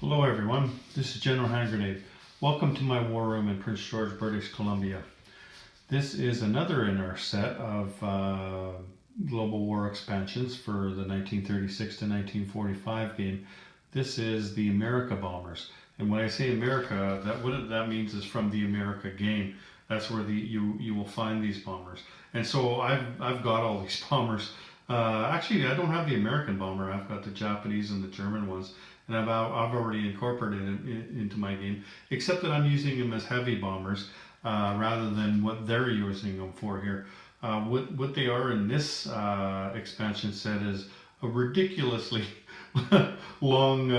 Hello everyone, this is General Hand Grenade. Welcome to my war room in Prince George, British Columbia. This is another in our set of global war expansions for the 1936 to 1945 game. This is the Amerika bombers. And when I say Amerika, what that means is from the Amerika game. That's where you will find these bombers. And so I've got all these bombers. Actually, I don't have the American bomber. I've got the Japanese and the German ones, and I've already incorporated it into my game. Except that I'm using them as heavy bombers rather than what they're using them for here. What they are in this expansion set is a ridiculously long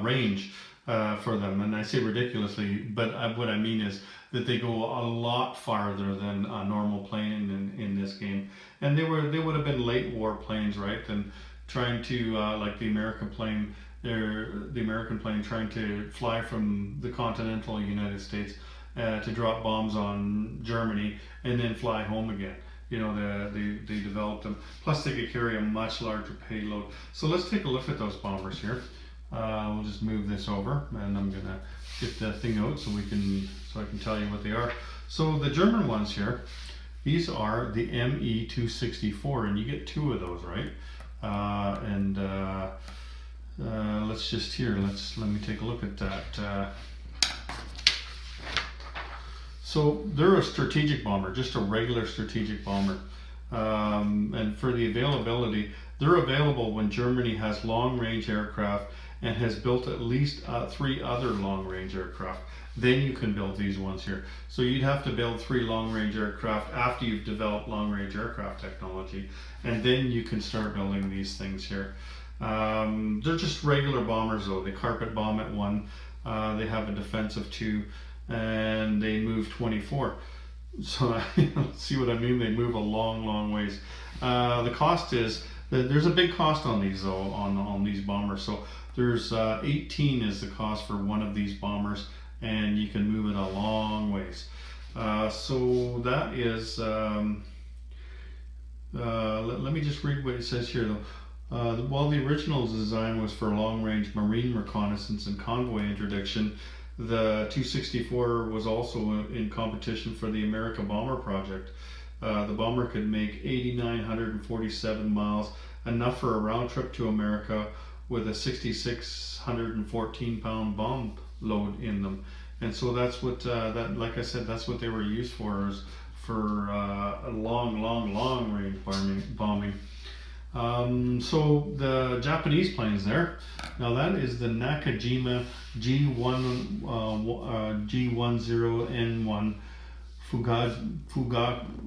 range for them, and I say ridiculously, but what I mean is that they go a lot farther than a normal plane in this game, and they would have been late war planes, right? And trying to like the American plane, the American plane trying to fly from the continental United States to drop bombs on Germany and then fly home again. You know, they developed them. Plus, they could carry a much larger payload. So let's take a look at those bombers here. We'll just move this over, and I'm gonna get the thing out so I can tell you what they are. So the German ones here, these are the ME-264, and you get two of those, right? Let's just let me take a look at that. So they're a strategic bomber, just a regular strategic bomber. And for the availability, they're available when Germany has long-range aircraft and has built at least 3 other long-range aircraft. Then you can build these ones here. So you'd have to build 3 long-range aircraft after you've developed long-range aircraft technology, and then you can start building these things here. They're just regular bombers though. They carpet bomb at 1, they have a defense of 2, and they move 24. So see what I mean? They move a long ways. The cost is, there's a big cost on these though, on these bombers. So there's 18 is the cost for one of these bombers, and you can move it a long ways. So that is, let me just read what it says here though. While the original design was for long-range marine reconnaissance and convoy interdiction, the 264 was also in competition for the Amerika bomber project. The bomber could make 8,947 miles, enough for a round trip to Amerika, with a 6,614 pound bomb load in them. And so that's what like I said, that's what they were used for, is for a long range bombing. So the Japanese planes there, now that is the Nakajima G10N1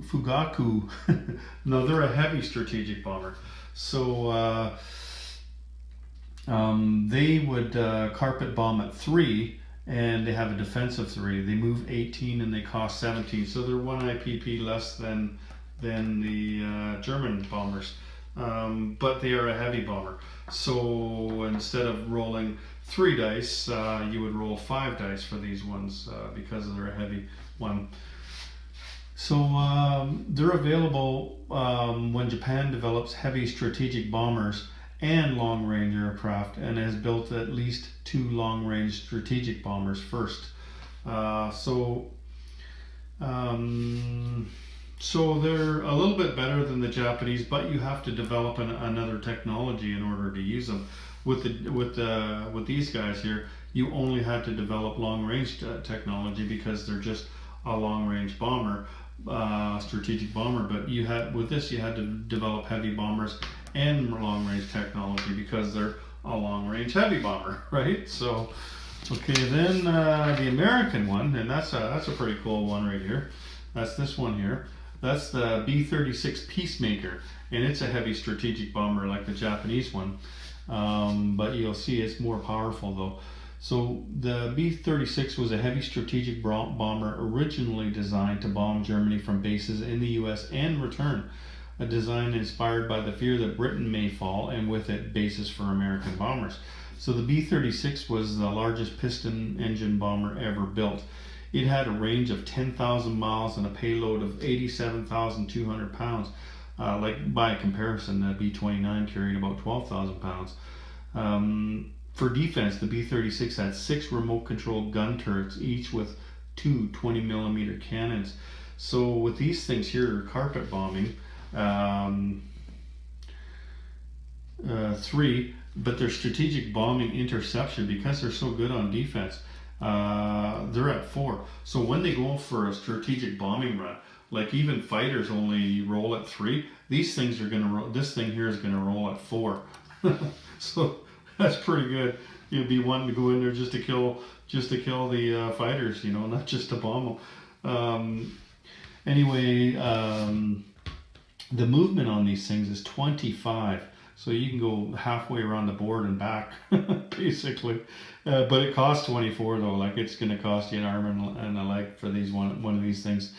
Fugaku. No, they're a heavy strategic bomber. So they would carpet bomb at 3, and they have a defense of 3. They move 18 and they cost 17. So they're 1 IPP less than the German bombers. But they are a heavy bomber. So instead of rolling 3 dice, you would roll 5 dice for these ones because they're a heavy one. So they're available when Japan develops heavy strategic bombers and long-range aircraft, and has built at least 2 long-range strategic bombers first. So they're a little bit better than the Japanese, but you have to develop another technology in order to use them. With these guys here, you only had to develop long-range technology because they're just a long-range bomber, strategic bomber. But with this you had to develop heavy bombers and long-range technology because they're a long-range heavy bomber, right? So, okay, then the American one, and that's a pretty cool one right here. That's this one here. That's the B-36 Peacemaker, and it's a heavy strategic bomber like the Japanese one, but you'll see it's more powerful though. So the B-36 was a heavy strategic bomber originally designed to bomb Germany from bases in the US and return, a design inspired by the fear that Britain may fall, and with it bases for American bombers. So the B-36 was the largest piston engine bomber ever built. It had a range of 10,000 miles and a payload of 87,200 pounds. Like by comparison, the B-29 carried about 12,000 pounds. For defense, the B-36 had 6 remote-controlled gun turrets, each with 2 20mm cannons. So with these things here, carpet bombing, 3, but their strategic bombing interception, because they're so good on defense, they're at 4. So when they go for a strategic bombing run, like even fighters only roll at 3, these things are gonna roll. This thing here is gonna roll at 4. So that's pretty good. You'd be wanting to go in there just to kill the fighters, you know, not just to bomb them. Anyway, the movement on these things is 25. So you can go halfway around the board and back, basically. But it costs 24 though. Like it's going to cost you an arm and a leg for these one of these things.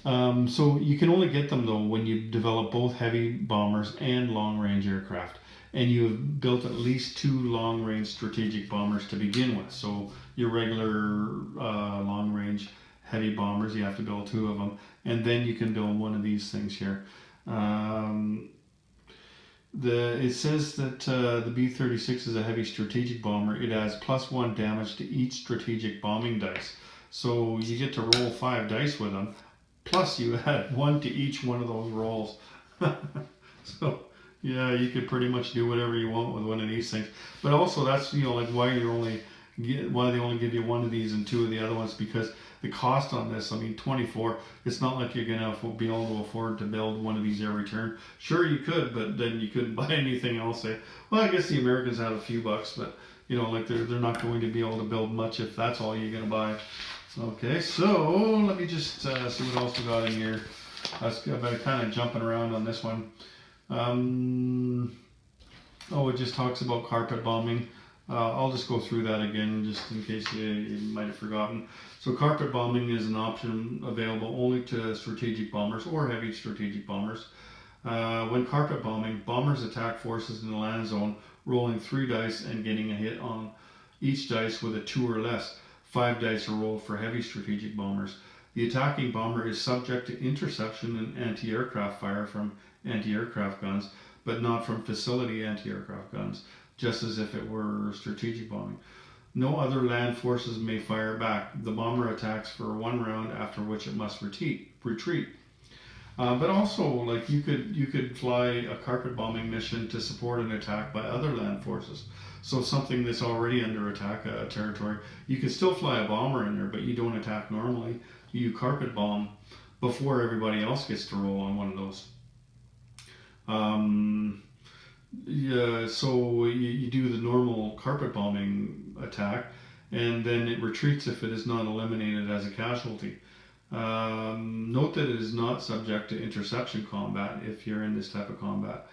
So you can only get them though when you develop both heavy bombers and long-range aircraft, and you've built at least 2 long-range strategic bombers to begin with. So your regular long-range heavy bombers, you have to build 2 of them, and then you can build one of these things here. It says that the B-36 is a heavy strategic bomber. It has +1 damage to each strategic bombing dice. So you get to roll 5 dice with them, plus you add 1 to each one of those rolls. So yeah, you could pretty much do whatever you want with one of these things. But also that's, you know, like why they only give you 1 of these and 2 of the other ones, because the cost on this, I mean, 24, it's not like you're gonna be able to afford to build one of these every turn. Sure you could, but then you couldn't buy anything else. Well, I guess the Americans have a few bucks, but you know, like they're not going to be able to build much if that's all you're gonna buy. Okay, so let me just see what else we got in here. I've been kind of jumping around on this one. It just talks about carpet bombing. I'll just go through that again just in case you might have forgotten. So carpet bombing is an option available only to strategic bombers or heavy strategic bombers. When carpet bombing, bombers attack forces in the land zone, rolling 3 dice and getting a hit on each dice with a 2 or less. 5 dice are rolled for heavy strategic bombers. The attacking bomber is subject to interception and anti-aircraft fire from anti-aircraft guns, but not from facility anti-aircraft guns, just as if it were strategic bombing. No other land forces may fire back. The bomber attacks for 1 round, after which it must retreat. But also, like you could fly a carpet bombing mission to support an attack by other land forces. So something that's already under attack, a territory, you can still fly a bomber in there, but you don't attack normally. You carpet bomb before everybody else gets to roll on one of those. Yeah, so you do the normal carpet bombing attack, and then it retreats if it is not eliminated as a casualty. Note that it is not subject to interception combat if you're in this type of combat,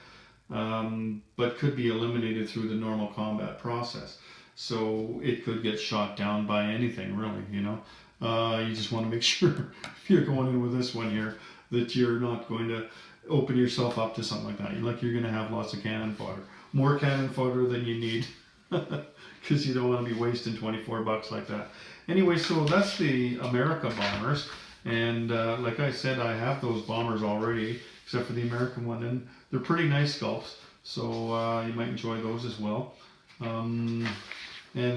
but could be eliminated through the normal combat process. So it could get shot down by anything, really, you know. You just want to make sure if you're going in with this one here that you're not going to open yourself up to something like that. You're going to have lots of cannon fodder, more cannon fodder than you need, because you don't want to be wasting $24 like that. Anyway, so that's the Amerika bombers, and like I said, I have those bombers already, except for the American one, and they're pretty nice sculpts, so you might enjoy those as well. And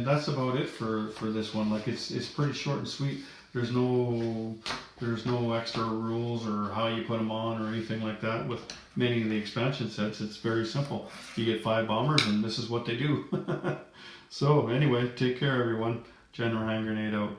that's about it for this one. Like it's pretty short and sweet. There's no extra rules or how you put them on or anything like that. With many of the expansion sets, it's very simple. You get 5 bombers and this is what they do. So anyway, take care everyone. General Hand Grenade out.